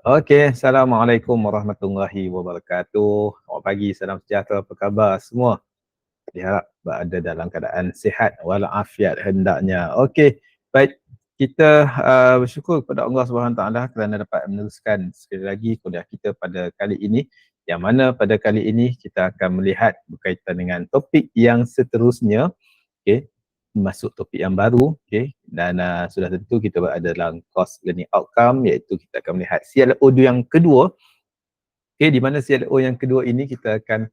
Okey, Assalamualaikum warahmatullahi wabarakatuh. Selamat pagi, salam sejahtera, apa khabar semua? Diharap berada dalam keadaan sihat walafiat hendaknya. Okey, baik. Kita bersyukur kepada Allah Subhanahu Taala kerana dapat meneruskan sekali lagi kuliah kita pada kali ini. Yang mana pada kali ini kita akan melihat berkaitan dengan topik yang seterusnya. Okey, masuk topik yang baru, okey, dan sudah tentu kita berada dalam course learning outcome, iaitu kita akan melihat CLO yang kedua. Okey, di mana CLO yang kedua ini kita akan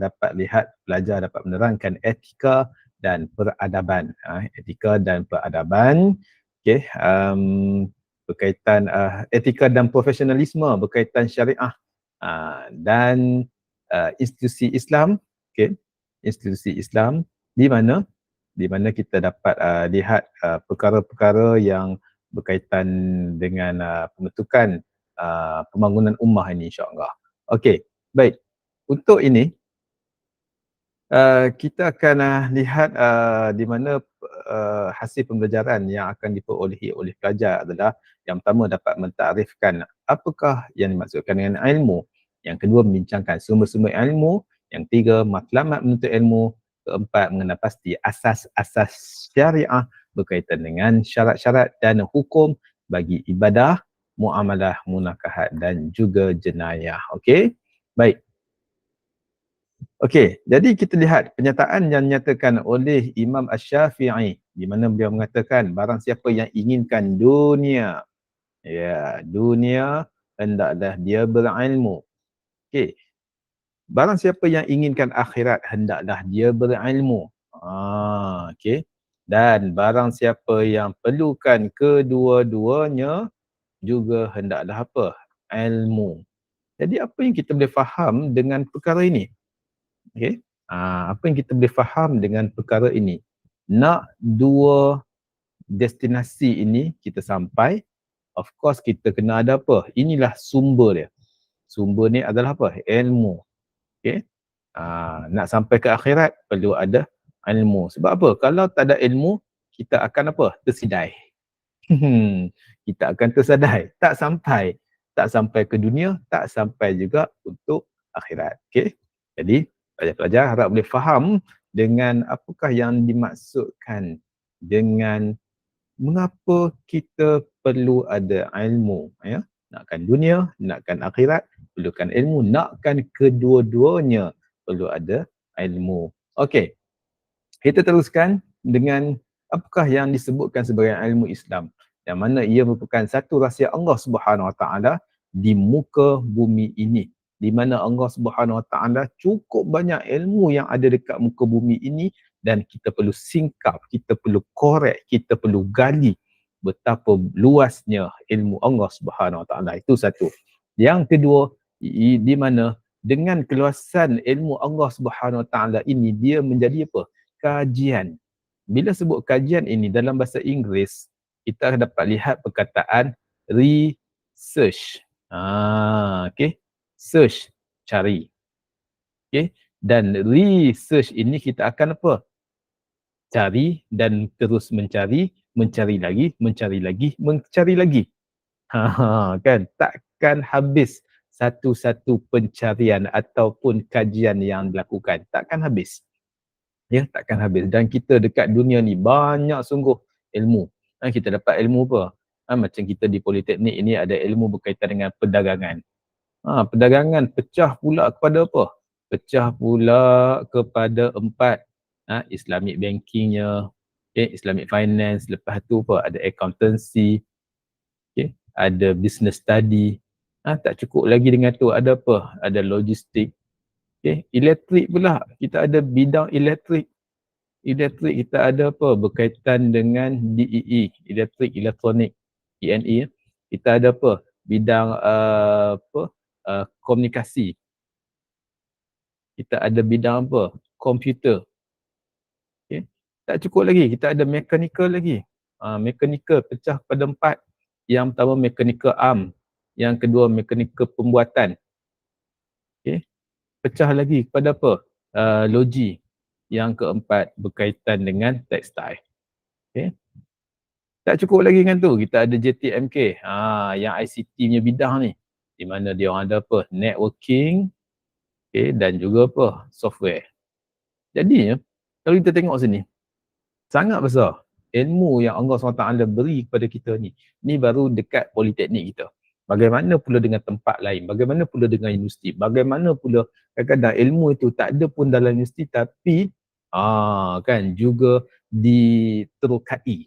dapat lihat pelajar dapat menerangkan etika dan peradaban. Etika dan peradaban, okey, berkaitan etika dan profesionalisme berkaitan syariah dan institusi Islam, okey, institusi Islam di mana kita dapat lihat perkara-perkara yang berkaitan dengan pembentukan pembangunan ummah ini, insya-Allah. Okey, baik. Untuk ini kita akan lihat di mana hasil pembelajaran yang akan diperolehi oleh pelajar adalah yang pertama dapat mentarifkan apakah yang dimaksudkan dengan ilmu, yang kedua membincangkan sumber-sumber ilmu, yang tiga matlamat menuntut ilmu, keempat mengenal pasti asas-asas syariah berkaitan dengan syarat-syarat dan hukum bagi ibadah, muamalah, munakahat dan juga jenayah. Okey, baik. Okey, jadi kita lihat pernyataan yang dinyatakan oleh Imam Asy-Syafi'i di mana beliau mengatakan barang siapa yang inginkan dunia, ya, dunia hendaklah dia berilmu. Okey, barang siapa yang inginkan akhirat hendaklah dia berilmu. Okey. Dan barang siapa yang perlukan kedua-duanya juga hendaklah apa? Ilmu. Jadi apa yang kita boleh faham dengan perkara ini? Okey. Apa yang kita boleh faham dengan perkara ini? Nak dua destinasi ini kita sampai, of course kita kena ada apa? Inilah sumber dia. Sumber ni adalah apa? Ilmu. Okey. Nak sampai ke akhirat perlu ada ilmu. Sebab apa? Kalau tak ada ilmu, kita akan apa? Tersidai. Kita akan tersadai. Tak sampai. Tak sampai ke dunia, tak sampai juga untuk akhirat. Okey. Jadi, pelajar-pelajar harap boleh faham dengan apakah yang dimaksudkan dengan mengapa kita perlu ada ilmu, ya. Nakkan dunia, nakkan akhirat, perlukan ilmu, nakkan kedua-duanya perlu ada ilmu. Okey. Kita teruskan dengan apakah yang disebutkan sebagai ilmu Islam, yang mana ia merupakan satu rahsia Allah Subhanahu Wa Taala di muka bumi ini, di mana Allah Subhanahu Wa Taala cukup banyak ilmu yang ada dekat muka bumi ini dan kita perlu singkap, kita perlu korek, kita perlu gali betapa luasnya ilmu Allah Subhanahu Wa Taala. Itu satu. Yang kedua, di mana dengan keluasan ilmu Allah Subhanahu Wa Taala ini dia menjadi apa? Kajian. Bila sebut kajian ini dalam bahasa Inggeris, kita dapat lihat perkataan research. Okay. Search, cari. Okay. Dan research ini kita akan apa? Cari dan terus mencari, mencari lagi, mencari lagi, mencari lagi. Kan? Takkan habis satu-satu pencarian ataupun kajian yang dilakukan. Takkan habis. Ya, takkan habis. Dan kita dekat dunia ni banyak sungguh ilmu. Kita dapat ilmu apa? Macam kita di Politeknik ini ada ilmu berkaitan dengan perdagangan. Perdagangan pecah pula kepada apa? Pecah pula kepada empat. Islamic bankingnya, okay, Islamic finance, lepas tu apa? Ada accountancy, okay, ada business study. Tak cukup lagi dengan tu, ada apa? Ada logistik. Okay, elektrik pula. Kita ada bidang elektrik. Elektrik kita ada apa berkaitan dengan DEE, elektrik, elektronik, ENE. Kita ada apa bidang komunikasi. Kita ada bidang apa komputer. Okay. Tak cukup lagi, kita ada mechanical lagi. Mechanical pecah pada empat. Yang pertama mechanical arm, yang kedua mechanical pembuatan. Okay. Pecah lagi kepada apa? Logi. Yang keempat berkaitan dengan tekstil. Okay. Tak cukup lagi dengan tu, kita ada JTMK, yang ICT punya bidang ni, di mana dia orang ada apa, networking, dan juga apa, software. Jadinya kalau kita tengok sini, sangat besar ilmu yang Allah SWT beri kepada kita ni baru dekat politeknik kita. Bagaimana pula dengan tempat lain, bagaimana pula dengan universiti, bagaimana pula kadang-kadang ilmu itu tak ada pun dalam universiti, tapi kan juga diterokai,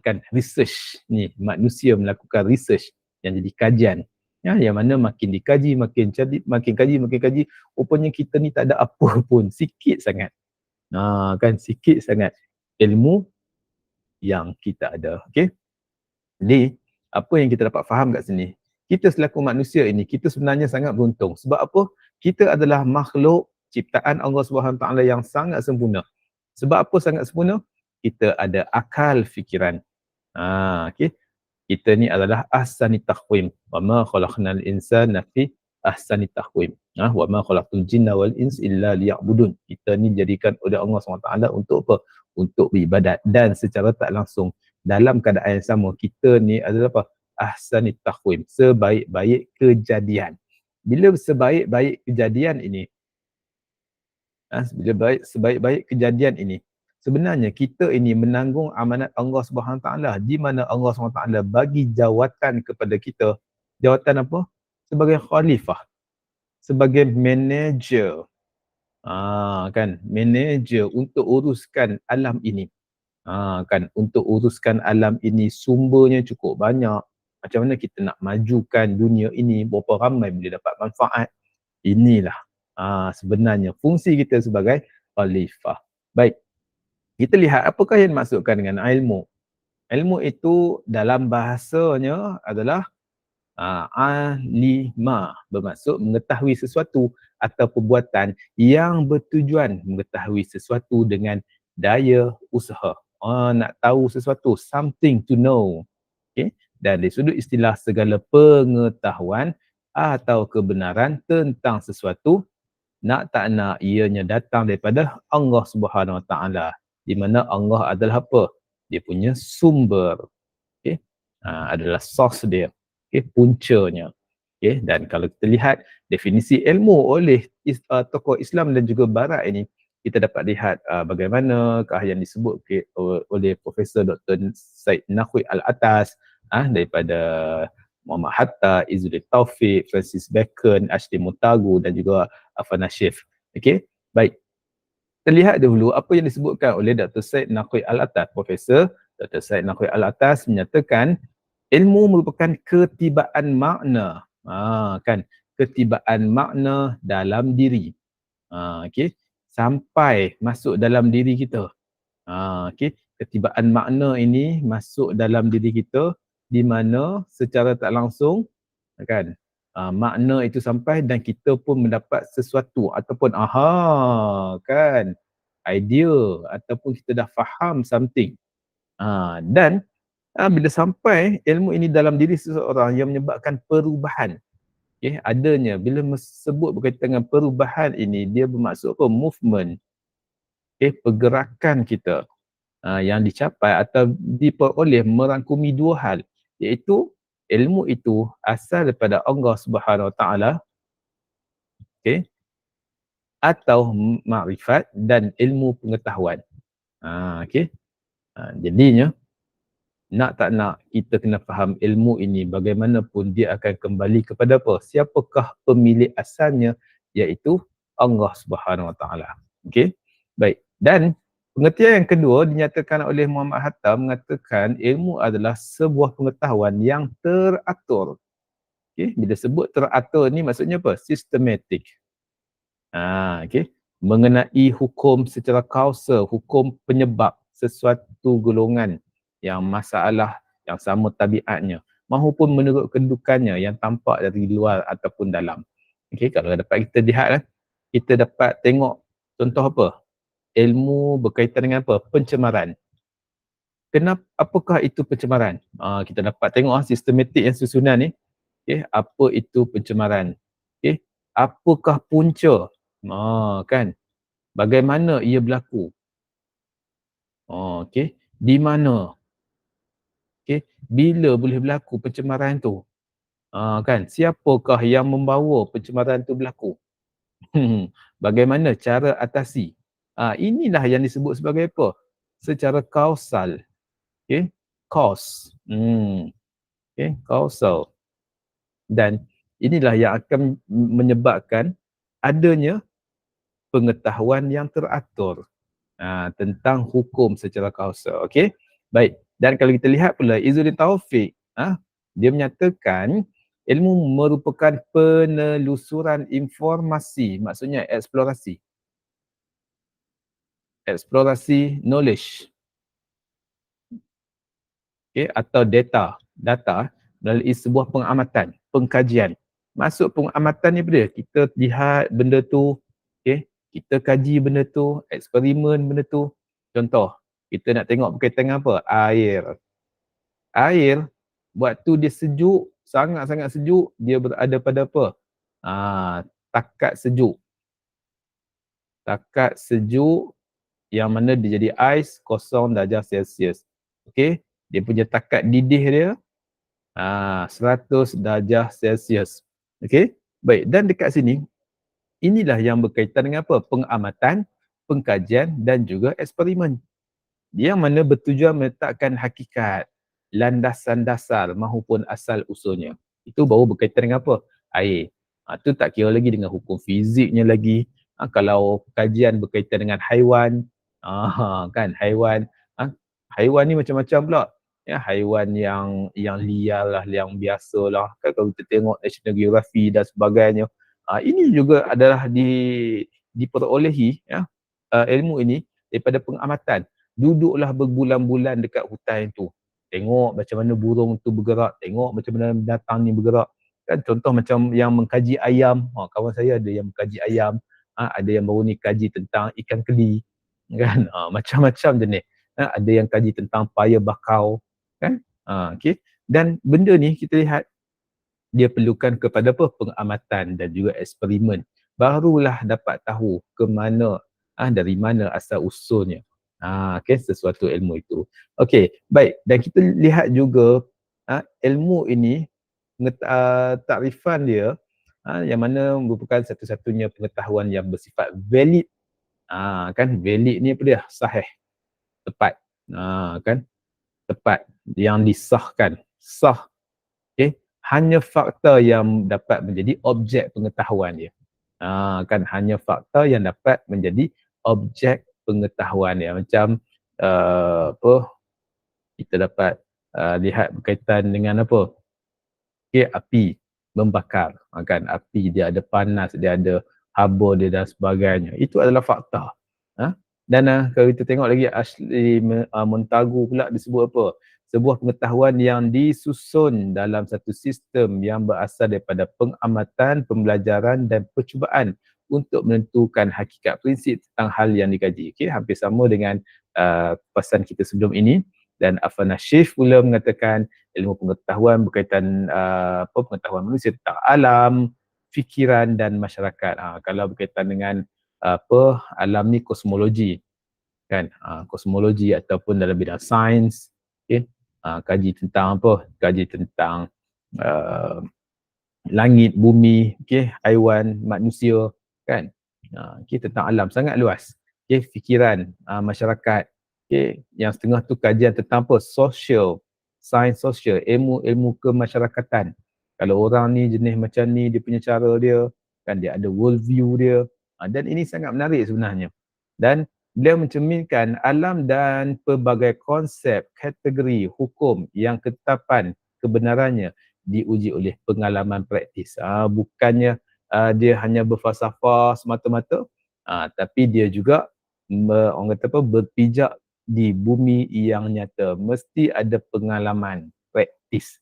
kan research ni, manusia melakukan research yang jadi kajian, yang mana makin dikaji, makin kaji, rupanya kita ni tak ada apa pun, sikit sangat, kan sikit sangat ilmu yang kita ada. Okey. Jadi, apa yang kita dapat faham kat sini? Kita selaku manusia ini, kita sebenarnya sangat beruntung. Sebab apa? Kita adalah makhluk ciptaan Allah SWT yang sangat sempurna. Sebab apa sangat sempurna? Kita ada akal fikiran. Okey. Kita ni adalah ahsani taqwim. Wa ma khalaqnal insana fi ahsani taqwim. Wa ma khalaqtul jinna wal ins illa liya'budun. Kita ni jadikan oleh Allah SWT untuk apa? Untuk beribadat, dan secara tak langsung dalam keadaan yang sama kita ni adalah apa? Ahsani taqwim, sebaik-baik kejadian. Bila sebaik-baik kejadian ini, sebaik-baik kejadian ini, sebenarnya kita ini menanggung amanat Allah SWT, di mana Allah SWT bagi jawatan kepada kita. Jawatan apa? Sebagai khalifah, sebagai manager, kan, manager untuk uruskan alam ini. Kan, untuk uruskan alam ini sumbernya cukup banyak. Macam mana kita nak majukan dunia ini, berapa ramai boleh dapat manfaat. Inilah sebenarnya fungsi kita sebagai khalifah. Baik, kita lihat apakah yang dimaksudkan dengan ilmu. Ilmu itu dalam bahasanya adalah alima, bermaksud mengetahui sesuatu atau perbuatan yang bertujuan mengetahui sesuatu dengan daya usaha. Nak tahu sesuatu, something to know. Okay? Dan dari sudut istilah, segala pengetahuan atau kebenaran tentang sesuatu, nak tak nak ianya datang daripada Allah Subhanahu Wa Taala, di mana Allah adalah apa? Dia punya sumber. Okay? Adalah source dia. Okay? Puncanya. Okay? Dan kalau kita lihat definisi ilmu oleh tokoh Islam dan juga Barat ini, kita dapat lihat bagaimanakah yang disebut oleh Profesor Dr. Said Naqwi Al-Atas, daripada Muhammad Hatta, Izzuddin Taufik, Francis Bacon, Ashley Montagu dan juga Afan Ashif. Okey, baik. Kita lihat dahulu apa yang disebutkan oleh Dr. Said Naqwi Al-Atas. Profesor Dr. Said Naqwi Al-Atas menyatakan ilmu merupakan ketibaan makna, kan, ketibaan makna dalam diri. Okey, sampai masuk dalam diri kita. Okey, ketibaan makna ini masuk dalam diri kita, di mana secara tak langsung, kan, makna itu sampai dan kita pun mendapat sesuatu ataupun kan, idea ataupun kita dah faham something. Dan bila sampai ilmu ini dalam diri seseorang yang menyebabkan perubahan. Adanya, bila sebut berkaitan dengan perubahan ini, dia bermaksud apa? Movement. Pergerakan kita yang dicapai atau diperoleh merangkumi dua hal, iaitu ilmu itu asal daripada Allah Subhanahu Wa Taala, atau makrifat dan ilmu pengetahuan. Jadinya nak tak nak kita kena faham ilmu ini, bagaimanapun dia akan kembali kepada apa? Siapakah pemilik asalnya, iaitu Allah Subhanahu Wa Taala. Okey. Baik. Dan pengertian yang kedua dinyatakan oleh Muhammad Hatta, mengatakan ilmu adalah sebuah pengetahuan yang teratur. Okey, bila sebut teratur ni maksudnya apa? Systematic. Okey. Mengenai hukum secara kausal, hukum penyebab sesuatu golongan yang masalah yang sama tabiatnya, mahupun menurut kedudukannya yang tampak dari luar ataupun dalam. Okey, kalau dapat kita lihat, kita dapat tengok contoh apa? Ilmu berkaitan dengan apa? Pencemaran. Apakah itu pencemaran? Kita dapat tengok sistematik yang susunan ni. Okey, apa itu pencemaran? Okey, apakah punca? Kan? Bagaimana ia berlaku? Okey, di mana? Okey, bila boleh berlaku pencemaran tu? Kan, siapakah yang membawa pencemaran tu berlaku? Bagaimana cara atasi? Inilah yang disebut sebagai apa? Secara kausal. Okey, cause. Okey, causal. Dan inilah yang akan menyebabkan adanya pengetahuan yang teratur tentang hukum secara kausal. Okey, baik. Dan kalau kita lihat pula Izzuddin Taufik, dia menyatakan ilmu merupakan penelusuran informasi, maksudnya eksplorasi knowledge, atau data melalui sebuah pengamatan, pengkajian. Masuk pengamatan ni apa? Kita lihat benda tu, kita kaji benda tu, eksperimen benda tu. Contoh, kita nak tengok berkaitan dengan apa? Air waktu dia sejuk, sangat-sangat sejuk, dia berada pada apa? Takat sejuk. Takat sejuk yang mana dia jadi ais 0 darjah Celsius. Okey, dia punya takat didih dia 100 darjah Celsius. Okey, baik. Dan dekat sini, inilah yang berkaitan dengan apa? Pengamatan, pengkajian dan juga eksperimen. Yang mana bertujuan meletakkan hakikat, landasan dasar maupun asal usulnya. Itu baru berkaitan dengan apa? Air. Itu tak kira lagi dengan hukum fiziknya lagi. Kalau kajian berkaitan dengan haiwan, kan haiwan, haiwan ni macam-macam pula. Ya, haiwan yang liar lah, yang biasa lah. Kan kalau kita tengok National Geography dan sebagainya, ini juga adalah diperolehi ilmu ini daripada pengamatan. Duduklah berbulan-bulan dekat hutan itu. Tengok macam mana burung tu bergerak, tengok macam mana binatang ni bergerak. Kan contoh macam yang mengkaji ayam, kawan saya ada yang mengkaji ayam, ada yang baru ni kaji tentang ikan keli, kan, macam-macam jenis. Ada yang kaji tentang paya bakau, kan. Okey. Dan benda ni kita lihat dia perlukan kepada apa? Pengamatan dan juga eksperimen. Barulah dapat tahu ke mana, dari mana asal usulnya. Okay, sesuatu ilmu itu. Okey, baik. Dan kita lihat juga ilmu ini, takrifan dia, yang mana merupakan satu-satunya pengetahuan yang bersifat valid. Kan valid ni apa dia? Sahih, tepat. Kan? Tepat, yang disahkan. Sah. Okay? Hanya fakta yang dapat menjadi objek pengetahuan dia. Kan hanya fakta yang dapat menjadi objek pengetahuan dia. Macam apa kita dapat lihat berkaitan dengan apa? Api membakar, kan api dia ada panas, dia ada haba dia dan sebagainya. Itu adalah fakta. Dan kalau kita tengok lagi Ashley Montagu pula disebut apa? Sebuah pengetahuan yang disusun dalam satu sistem yang berasal daripada pengamatan, pembelajaran dan percubaan untuk menentukan hakikat prinsip tentang hal yang dikaji. Hampir sama dengan papasan kita sebelum ini. Dan Afan Nashif pula mengatakan ilmu pengetahuan berkaitan pengetahuan manusia tentang alam, fikiran dan masyarakat. Kalau berkaitan dengan alam ni kosmologi, kan, kosmologi ataupun dalam bidang sains, kaji tentang apa? Kaji tentang langit, bumi, haiwan, manusia, kan. Tentang alam sangat luas. Fikiran masyarakat. Yang setengah tu kajian tentang apa? Social, sains sosial, ilmu kemasyarakatan. Kalau orang ni jenis macam ni, dia punya cara dia, kan dia ada world view dia. Dan ini sangat menarik sebenarnya. Dan beliau mencerminkan alam dan pelbagai konsep, kategori, hukum yang ketetapan kebenarannya diuji oleh pengalaman praktis. Bukannya dia hanya berfalsafah semata-mata, tapi dia juga orang kata apa, berpijak di bumi yang nyata. Mesti ada pengalaman praktis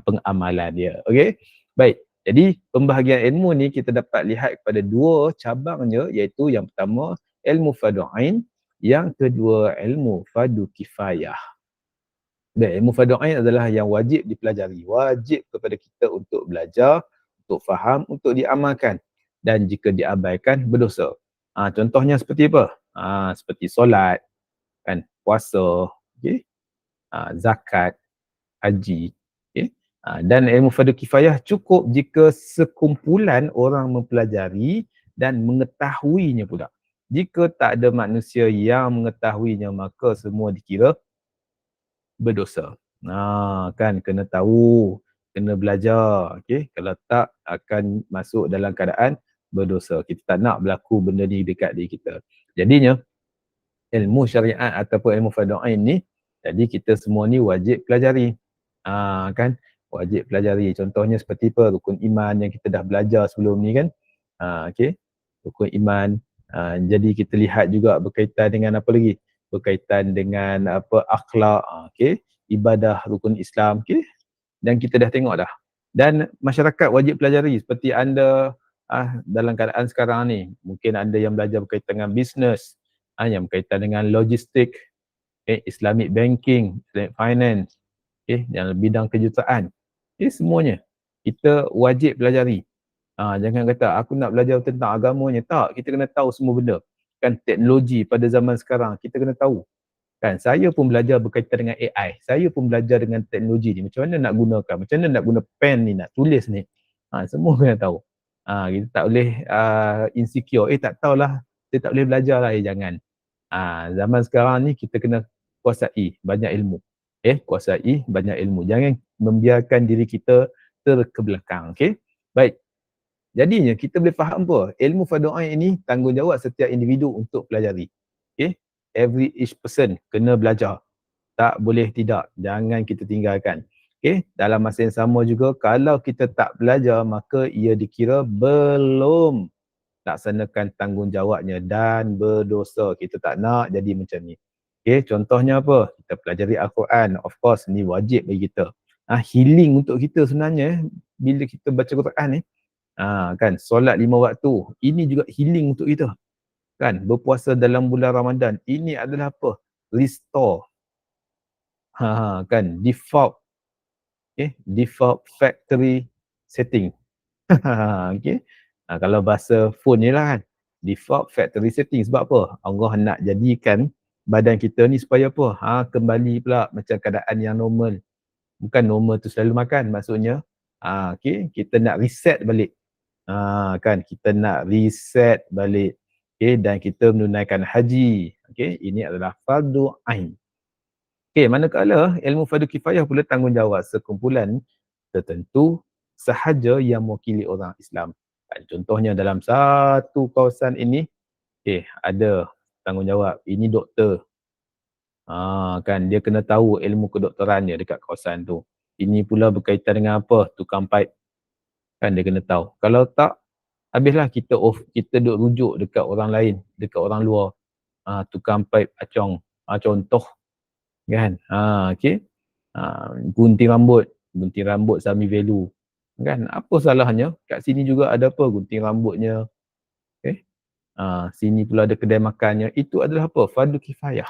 pengamalan dia. Okey. Baik. Jadi pembahagian ilmu ni kita dapat lihat kepada dua cabangnya, iaitu yang pertama ilmu fardu ain, yang kedua ilmu fardu kifayah. Dan ilmu fardu ain adalah yang wajib dipelajari, wajib kepada kita untuk belajar, untuk faham, untuk diamalkan, dan jika diabaikan berdosa. Contohnya seperti apa? Seperti solat, kan, puasa, zakat, haji. Okay? Dan ilmu fardu kifayah cukup jika sekumpulan orang mempelajari dan mengetahuinya pula. Jika tak ada manusia yang mengetahuinya, maka semua dikira berdosa. Kan kena tahu, kena belajar. Okay? Kalau tak, akan masuk dalam keadaan berdosa. Kita tak nak berlaku benda ni dekat diri kita. Jadinya, ilmu syariat ataupun ilmu fardu ain ni, jadi kita semua ni wajib pelajari. Kan? Wajib pelajari. Contohnya seperti apa? Rukun iman yang kita dah belajar sebelum ni kan. Okay? Rukun iman. Jadi kita lihat juga berkaitan dengan apa lagi? Berkaitan dengan apa? Akhlak. Okay? Ibadah rukun Islam. Okay? Dan kita dah tengok dah. Dan masyarakat wajib pelajari seperti anda dalam keadaan sekarang ni. Mungkin anda yang belajar berkaitan dengan bisnes, yang berkaitan dengan logistik, Islamic banking, Islamic finance, yang bidang kejuruteraan. Semuanya kita wajib pelajari. Jangan kata aku nak belajar tentang agamanya. Tak, kita kena tahu semua benda. Kan teknologi pada zaman sekarang kita kena tahu. Kan saya pun belajar berkaitan dengan AI. Saya pun belajar dengan teknologi ni. Macam mana nak gunakan, macam mana nak guna pen ni, nak tulis ni. Semua kena tahu. Kita tak boleh insecure. Tak tahulah, saya tak boleh belajar lah. Jangan. Zaman sekarang ni kita kena kuasai banyak ilmu. Kuasai banyak ilmu. Jangan membiarkan diri kita terkebelakang. Okay? Baik. Jadinya kita boleh faham apa? Ilmu fardu ain ini tanggungjawab setiap individu untuk pelajari. Okay? Each person kena belajar. Tak boleh tidak. Jangan kita tinggalkan. Okay? Dalam masa yang sama juga, kalau kita tak belajar, maka ia dikira belum laksanakan tanggungjawabnya dan berdosa. Kita tak nak jadi macam ni. Okay? Contohnya apa? Kita pelajari Al-Quran. Of course, ni wajib bagi kita. Healing untuk kita sebenarnya, bila kita baca Quran ni, kan, solat 5 waktu. Ini juga healing untuk kita. Kan, berpuasa dalam bulan Ramadan. Ini adalah apa? Restore. Kan, default. Default factory setting. Okay. Kalau bahasa phone ni lah kan, default factory setting. Sebab apa? Allah nak jadikan badan kita ni supaya apa? Kembali pula macam keadaan yang normal. Bukan normal tu selalu makan. Maksudnya, okay, kita nak reset balik. Kan, kita nak reset balik. Okay, dan kita menunaikan haji. Okay, ini adalah fardu ain. Okay, manakala ilmu fardu kifayah pula tanggungjawab sekumpulan tertentu sahaja yang mewakili orang Islam. Contohnya dalam satu kawasan ini, ada tanggungjawab. Ini doktor. Kan, dia kena tahu ilmu kedoktorannya dekat kawasan tu. Ini pula berkaitan dengan apa? Tukang pipe. Kan, dia kena tahu. Kalau tak, habislah kita duk rujuk dekat orang lain, dekat orang luar. Tukang pipe acong. Contoh. Kan? Okay. Gunting rambut sami value. Kan? Apa salahnya? Kat sini juga ada apa? Gunting rambutnya. Okay. Sini pula ada kedai makannya. Itu adalah apa? Fardu kifayah.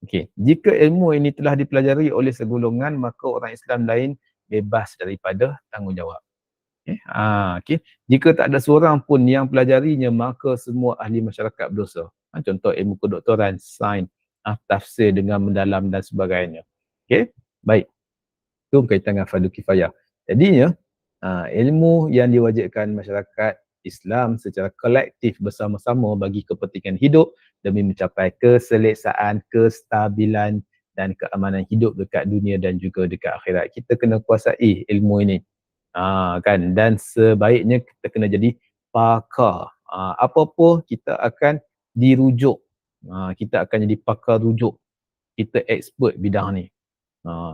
Okay. Jika ilmu ini telah dipelajari oleh segolongan, maka orang Islam lain bebas daripada tanggungjawab. Okay. Jika tak ada seorang pun yang pelajarinya, maka semua ahli masyarakat berdosa. Contoh ilmu kedoktoran, sains, tafsir dengan mendalam dan sebagainya. Okay. Baik. Itu berkaitan dengan fardu kifayah. Jadinya, ilmu yang diwajibkan masyarakat Islam secara kolektif bersama-sama bagi kepentingan hidup demi mencapai keselesaan, kestabilan dan keamanan hidup dekat dunia dan juga dekat akhirat. Kita kena kuasai ilmu ini. Kan, dan sebaiknya kita kena jadi pakar. Apa-apa kita akan dirujuk. Kita akan jadi pakar rujuk. Kita expert bidang ni.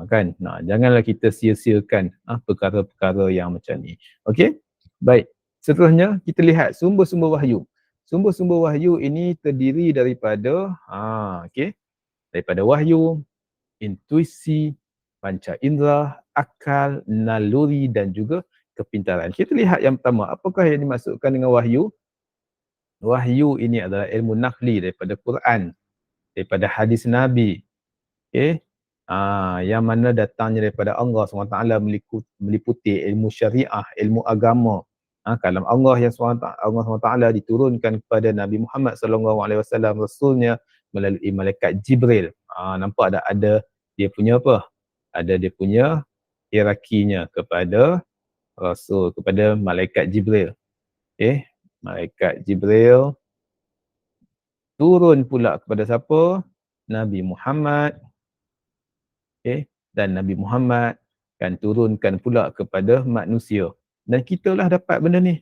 Kan, janganlah kita sia-siakan perkara-perkara yang macam ni. Okey, baik. Seterusnya kita lihat sumber-sumber wahyu. Sumber-sumber wahyu ini terdiri daripada daripada wahyu, intuisi, panca indera, akal, naluri dan juga kepintaran. Kita lihat yang pertama, apakah yang dimaksudkan dengan wahyu? Wahyu ini adalah ilmu naqli daripada Quran, daripada hadis Nabi. Yang mana datangnya daripada Allah SWT meliputi ilmu syariah, ilmu agama. Kalam Allah yang Allah SWT diturunkan kepada Nabi Muhammad SAW, Rasulnya melalui malaikat Jibril. Nampak ada dia punya apa? ada dia punya hierarkinya kepada Rasul, kepada Malaikat Jibril. Okay. Malaikat Jibril turun pula kepada siapa? Nabi Muhammad. Okay. Dan Nabi Muhammad kan turunkan pula kepada manusia. Dan kita lah dapat benda ni.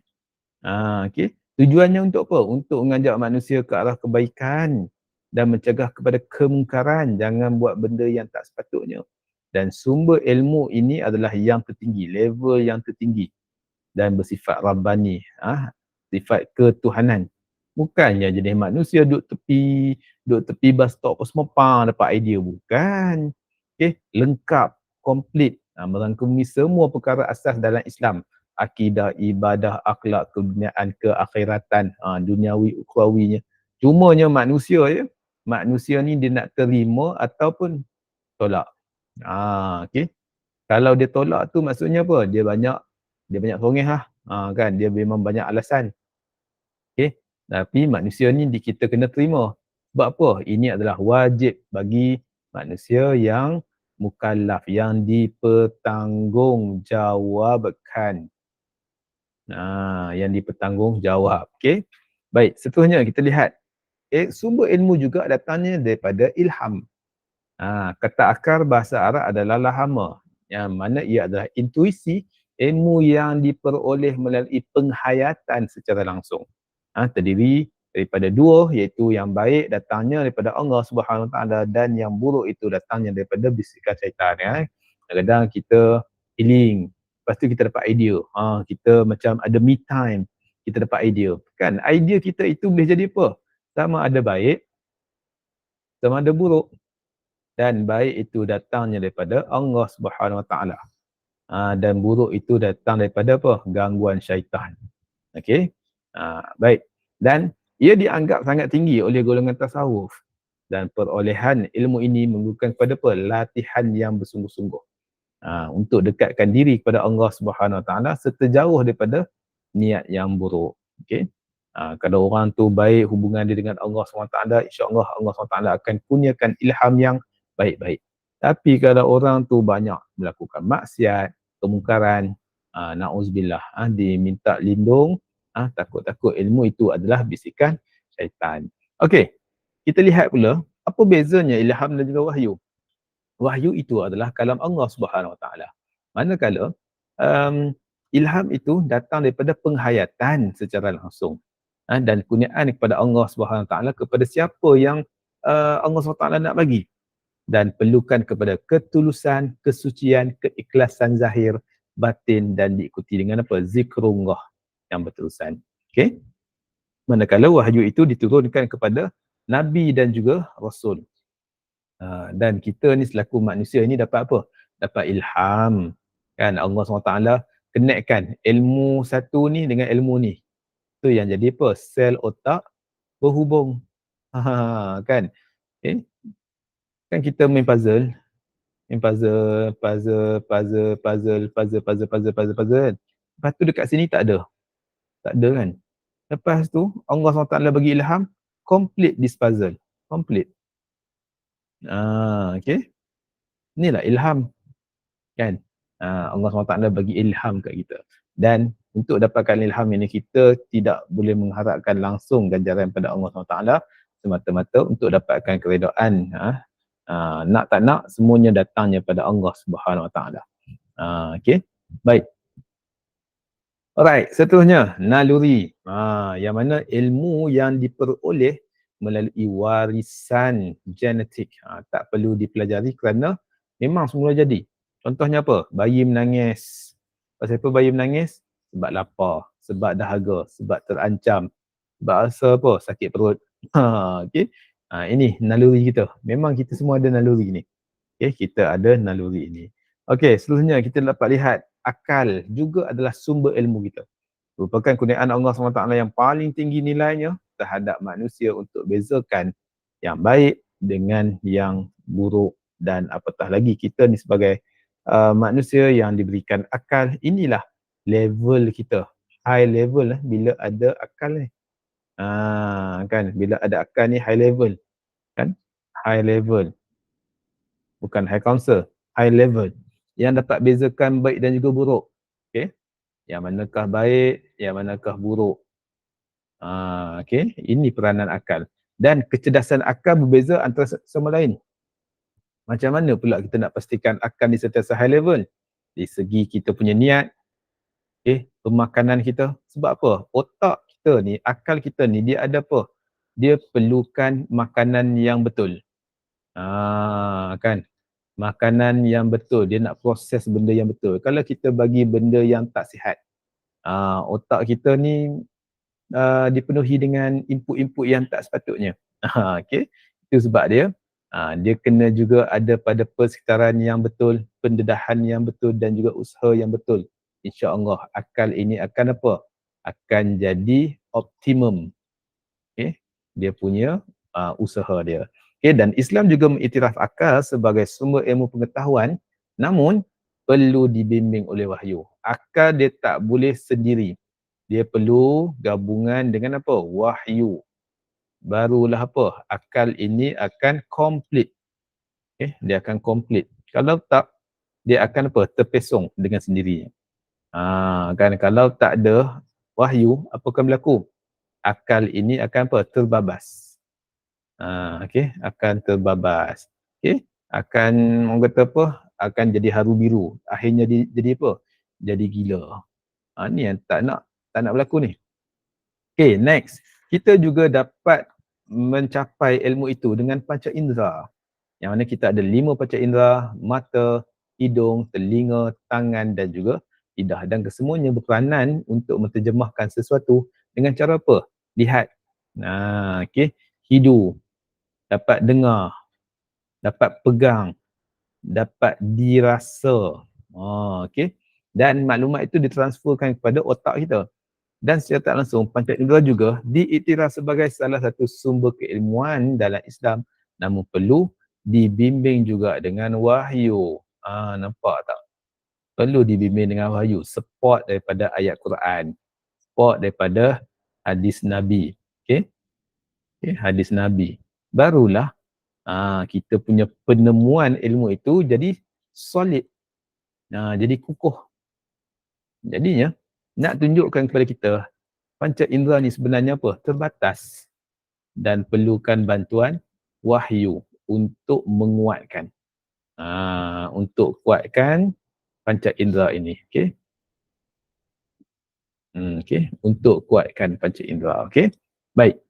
Okay. Tujuannya untuk apa? Untuk mengajak manusia ke arah kebaikan dan mencegah kepada kemungkaran. Jangan buat benda yang tak sepatutnya. Dan sumber ilmu ini adalah yang tertinggi, level yang tertinggi dan bersifat Rabbani, sifat ketuhanan. Bukannya jenis manusia duduk tepi bus stop apa semua dapat idea, bukan. Okay, lengkap, komplit, merangkumi semua perkara asas dalam Islam, akidah, ibadah, akhlak, keduniaan, keakhiratan, duniawi, ukhrawinya. Cumanya manusia ni dia nak terima ataupun tolak. Okay. Kalau dia tolak tu maksudnya apa? Dia banyak songeh lah. Kan? Dia memang banyak alasan. Okay? Tapi manusia ni kita kena terima. Sebab apa? Ini adalah wajib bagi manusia yang mukallaf, yang dipertanggungjawabkan. Yang dipertanggungjawab. Okay? Baik, seterusnya kita lihat. Sumber ilmu juga datangnya daripada ilham. Kata akar bahasa Arab adalah lahama, yang mana ia adalah intuisi, ilmu yang diperoleh melalui penghayatan secara langsung. Terdiri daripada dua, iaitu yang baik datangnya daripada Allah Subhanahu Wa Taala dan yang buruk itu datangnya daripada bisikan syaitan. Kadang-kadang kita healing, lepas tu kita dapat idea. Kita macam ada me time, kita dapat idea. Kan idea kita itu boleh jadi apa? Sama ada baik, sama ada buruk. Dan baik itu datangnya daripada Allah Subhanahu Wa Taala. Dan buruk itu datang daripada apa? Gangguan syaitan. Okey. Baik. Dan ia dianggap sangat tinggi oleh golongan tasawuf. Dan perolehan ilmu ini memerlukan kepada apa? Latihan yang bersungguh-sungguh. Untuk dekatkan diri kepada Allah Subhanahu Wa Taala serta jauh daripada niat yang buruk. Okey. Kalau orang tu baik hubungan dia dengan Allah SWT, insya-Allah Allah SWT akan kurniakan ilham yang baik-baik. Tapi kalau orang tu banyak melakukan maksiat, kemungkaran, na'uzubillah, diminta lindung, takut-takut ilmu itu adalah bisikan syaitan. Okey, kita lihat pula apa bezanya ilham dan juga wahyu. Wahyu itu adalah kalam Allah Subhanahu Wa Taala. Manakala ilham itu datang daripada penghayatan secara langsung. Dan kurniaan kepada Allah Subhanahu Wa Taala kepada siapa yang Allah Subhanahu Wa Taala nak bagi, dan perlukan kepada ketulusan, kesucian, keikhlasan zahir, batin dan diikuti dengan apa? Zikrullah yang berterusan. Okey. Manakala wahyu itu diturunkan kepada nabi dan juga rasul. Dan kita ni selaku manusia ni dapat apa? Dapat ilham. Kan Allah SWT connectkan ilmu satu ni dengan ilmu ni. Tu yang jadi apa? Sel otak berhubung. Kan? Okay? Kan kita main puzzle. Main puzzle. Lepas tu dekat sini tak ada. Tak ada kan? Lepas tu Allah SWT bagi ilham, complete this puzzle. Complete. Okay? Inilah ilham. Kan? Allah SWT bagi ilham kat kita. Dan untuk dapatkan ilham ini, kita tidak boleh mengharapkan langsung ganjaran pada Allah SWT semata-mata untuk dapatkan keredaan. Nak tak nak, semuanya datangnya pada Allah Subhanahu Wa Taala. Okay? Baik. Alright, seterusnya naluri. Yang mana ilmu yang diperoleh melalui warisan genetik. Tak perlu dipelajari kerana memang semula jadi. Contohnya apa? Bayi menangis. Pasal apa bayi menangis? Sebab lapar, sebab dahaga, sebab terancam, sebab rasa apa? Sakit perut. Okay? Ini naluri kita. Memang kita semua ada naluri ni. Okay? Kita ada naluri ini. Okay, seterusnya kita dapat lihat akal juga adalah sumber ilmu kita. Merupakan kurniaan Allah SWT yang paling tinggi nilainya terhadap manusia untuk bezakan yang baik dengan yang buruk. Dan apatah lagi kita ni sebagai manusia yang diberikan akal, inilah level kita, high level bila ada akal ni. Kan, bila ada akal ni high level, kan, high level, bukan high council. high level yang dapat bezakan baik dan juga buruk. Okey. Yang manakah baik, yang manakah buruk. Okey, ini peranan akal. Dan kecerdasan akal berbeza antara sama lain. Macam mana pula kita nak pastikan akal ni sentiasa high level? Di segi kita punya niat, pemakanan kita. Sebab apa? Otak kita ni, akal kita ni, dia ada apa? Dia perlukan makanan yang betul. Kan? Makanan yang betul. Dia nak proses benda yang betul. Kalau kita bagi benda yang tak sihat, otak kita ni dipenuhi dengan input-input yang tak sepatutnya. Okay? Itu sebab dia kena juga ada pada persekitaran yang betul, pendedahan yang betul dan juga usaha yang betul. InsyaAllah akal ini akan apa? Akan jadi optimum. Okay? Dia punya usaha dia. Okay? Dan Islam juga mengiktiraf akal sebagai sumber ilmu pengetahuan, namun perlu dibimbing oleh wahyu. Akal dia tak boleh sendiri. Dia perlu gabungan dengan apa? Wahyu. Barulah apa? Akal ini akan komplit. Dia akan komplit. Kalau tak, dia akan apa? Terpesong dengan sendirinya. Kan kalau tak ada wahyu, apa akan berlaku? Akal ini akan apa? Terbabas. Akan terbabas. Akan, orang kata apa? Akan jadi haru biru. Akhirnya jadi apa? Jadi gila. Ni yang tak nak berlaku ni. Okay, next. Kita juga dapat mencapai ilmu itu dengan panca indera. Yang mana kita ada 5 panca indera, mata, hidung, telinga, tangan dan juga lidah. Dan kesemuanya berperanan untuk menterjemahkan sesuatu dengan cara apa? Lihat. Okay. Hidung, dapat dengar, dapat pegang, dapat dirasa. Okay. Dan maklumat itu ditransferkan kepada otak kita. Dan secara tak langsung, panca indera juga diiktiraf sebagai salah satu sumber keilmuan dalam Islam, namun perlu dibimbing juga dengan wahyu. Nampak tak? Perlu dibimbing dengan wahyu. Support daripada ayat Quran. Support daripada hadis Nabi. Okay? Hadis Nabi. Barulah kita punya penemuan ilmu itu jadi solid. Jadi kukuh. Jadinya, nak tunjukkan kepada kita, panca indera ni sebenarnya apa? Terbatas dan perlukan bantuan wahyu untuk menguatkan. Untuk kuatkan panca indera ini. Okay? Okay. Untuk kuatkan panca indera. Okay? Baik.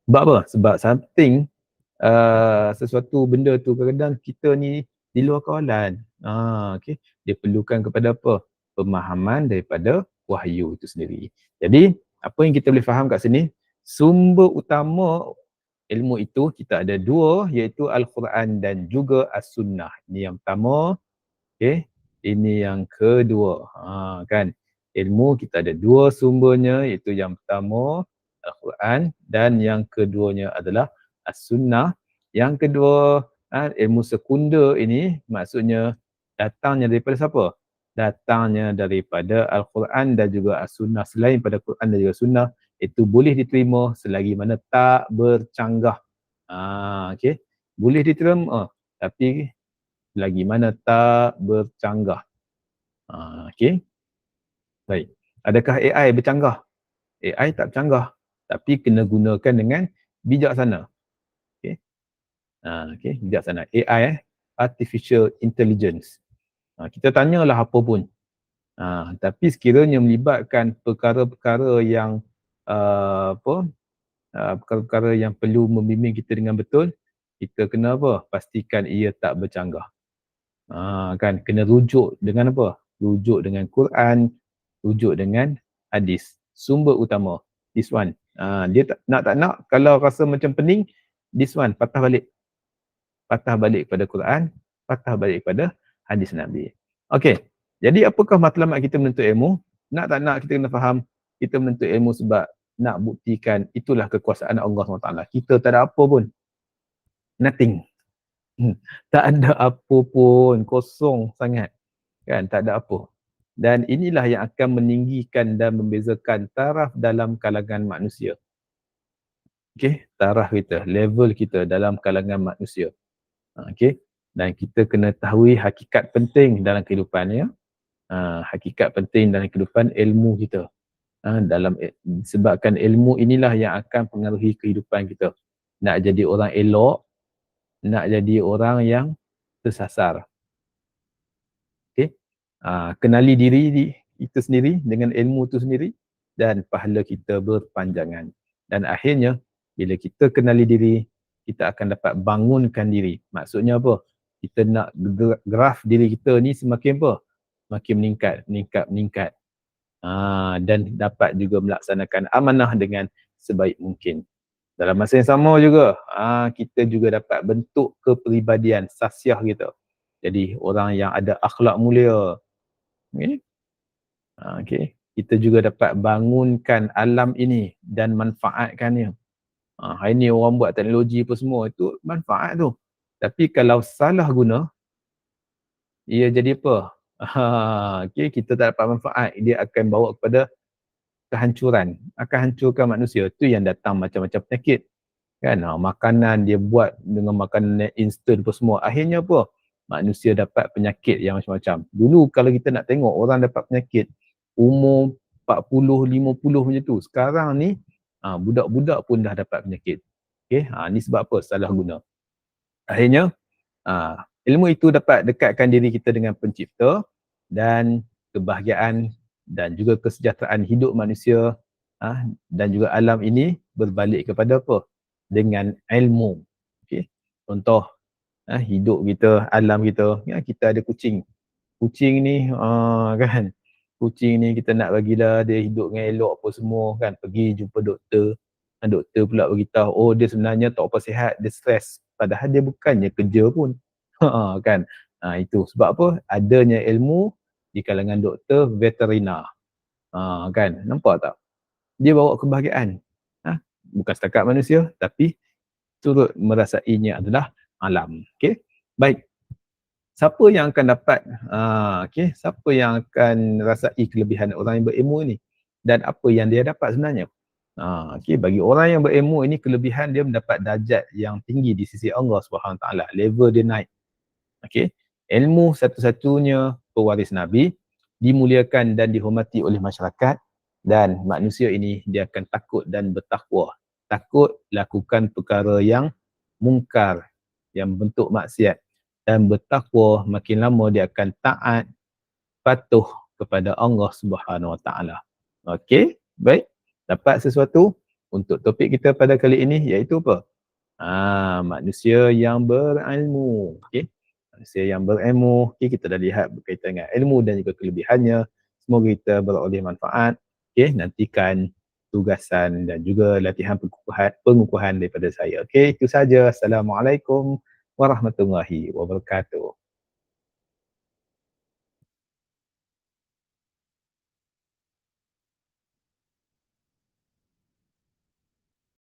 Sebab apa? Sebab something, sesuatu benda tu kadang-kadang kita ni di luar kawalan. Okay? Dia perlukan kepada apa? Pemahaman daripada wahyu itu sendiri. Jadi, apa yang kita boleh faham kat sini, sumber utama ilmu itu kita ada 2, iaitu Al-Quran dan juga As-Sunnah. Ini yang pertama. Okay. Ini yang kedua. Kan? Ilmu kita ada 2 sumbernya, iaitu yang pertama Al-Quran dan yang keduanya adalah As-Sunnah. Yang kedua, ilmu sekunder ini maksudnya datangnya daripada siapa? Datangnya daripada Al-Quran dan juga As-Sunnah. Selain pada Quran dan juga Sunnah, itu boleh diterima selagi mana tak bercanggah. Okay. Boleh diterima, tapi selagi mana tak bercanggah. Okay. Baik. Adakah AI bercanggah? AI tak bercanggah, tapi kena gunakan dengan bijaksana. Okay. Okay. Bijaksana. AI, Artificial Intelligence. Kita tanyalah apa pun. Tapi sekiranya melibatkan perkara-perkara yang perkara-perkara yang perlu membimbing kita dengan betul, kita kena apa? Pastikan ia tak bercanggah. Kan kena rujuk dengan apa? Rujuk dengan Quran, rujuk dengan hadis. Sumber utama. This one. Dia tak nak kalau rasa macam pening, this one patah balik. Patah balik kepada Quran, patah balik kepada hadis Nabi. Okey. Jadi apakah matlamat kita menuntut ilmu? Nak tak nak kita kena faham, kita menuntut ilmu sebab nak buktikan itulah kekuasaan Allah SWT. Kita tak ada apa pun. Nothing. Tak ada apa pun. Kosong sangat. Kan? Tak ada apa. Dan inilah yang akan meninggikan dan membezakan taraf dalam kalangan manusia. Okey, taraf kita, level kita dalam kalangan manusia. Okey. Dan kita kena tahu hakikat penting dalam kehidupan ya. Hakikat penting dalam kehidupan ilmu kita. Sebabkan ilmu inilah yang akan pengaruhi kehidupan kita. Nak jadi orang elok, nak jadi orang yang tersasar. Okay? Kenali diri kita sendiri dengan ilmu tu sendiri dan pahala kita berpanjangan. Dan akhirnya, bila kita kenali diri, kita akan dapat bangunkan diri. Maksudnya apa? Kita nak graf diri kita ni semakin apa? Semakin meningkat. Dan dapat juga melaksanakan amanah dengan sebaik mungkin. Dalam masa yang sama juga, kita juga dapat bentuk kepribadian sasiah kita. Jadi orang yang ada akhlak mulia. Okay? Okay. Kita juga dapat bangunkan alam ini dan manfaatkannya. Hari ni orang buat teknologi apa semua, itu manfaat tu. Tapi kalau salah guna, ia jadi apa? Okay, kita tak dapat manfaat, dia akan bawa kepada kehancuran. Akan hancurkan manusia. Tu yang datang macam-macam penyakit. Kan? Makanan dia buat dengan makanan instant apa semua. Akhirnya apa? Manusia dapat penyakit yang macam-macam. Dulu kalau kita nak tengok orang dapat penyakit umur 40, 50 macam tu. Sekarang ni budak-budak pun dah dapat penyakit. Okay? Ni sebab apa? Salah guna. Akhirnya ilmu itu dapat dekatkan diri kita dengan pencipta dan kebahagiaan dan juga kesejahteraan hidup manusia dan juga alam ini berbalik kepada apa? Dengan ilmu. Okay? Contoh hidup kita, alam kita, kita ada kucing. Kucing ni kan, kucing ni kita nak bagi dah dia hidup dengan elok apa semua kan, pergi jumpa doktor. Doktor pula beritahu, oh dia sebenarnya tak apa sihat, dia stres. Padahal dia bukannya kerja pun. Kan? Itu sebab apa? Adanya ilmu di kalangan doktor veterina. Kan? Nampak tak? Dia bawa kebahagiaan. Bukan setakat manusia, tapi turut merasainya adalah alam. Okay? Baik. Siapa yang akan dapat, siapa yang akan rasai kelebihan orang yang berilmu ini? Dan apa yang dia dapat sebenarnya? Bagi orang yang berilmu ini, kelebihan dia mendapat darjat yang tinggi di sisi Allah SWT. Level dia naik. Okay? Ilmu satu-satunya pewaris Nabi, dimuliakan dan dihormati oleh masyarakat, dan manusia ini dia akan takut dan bertakwa. Takut lakukan perkara yang mungkar, yang bentuk maksiat, dan bertakwa makin lama dia akan taat, patuh kepada Allah Subhanahu Wa Taala. Okey, baik. Dapat sesuatu untuk topik kita pada kali ini, iaitu apa? Manusia yang berilmu. Okey. Manusia yang berilmu. Okey, kita dah lihat berkaitan dengan ilmu dan juga kelebihannya. Semoga kita beroleh manfaat. Okey, nantikan tugasan dan juga latihan pengukuhan daripada saya. Okey, itu saja. Assalamualaikum warahmatullahi wabarakatuh.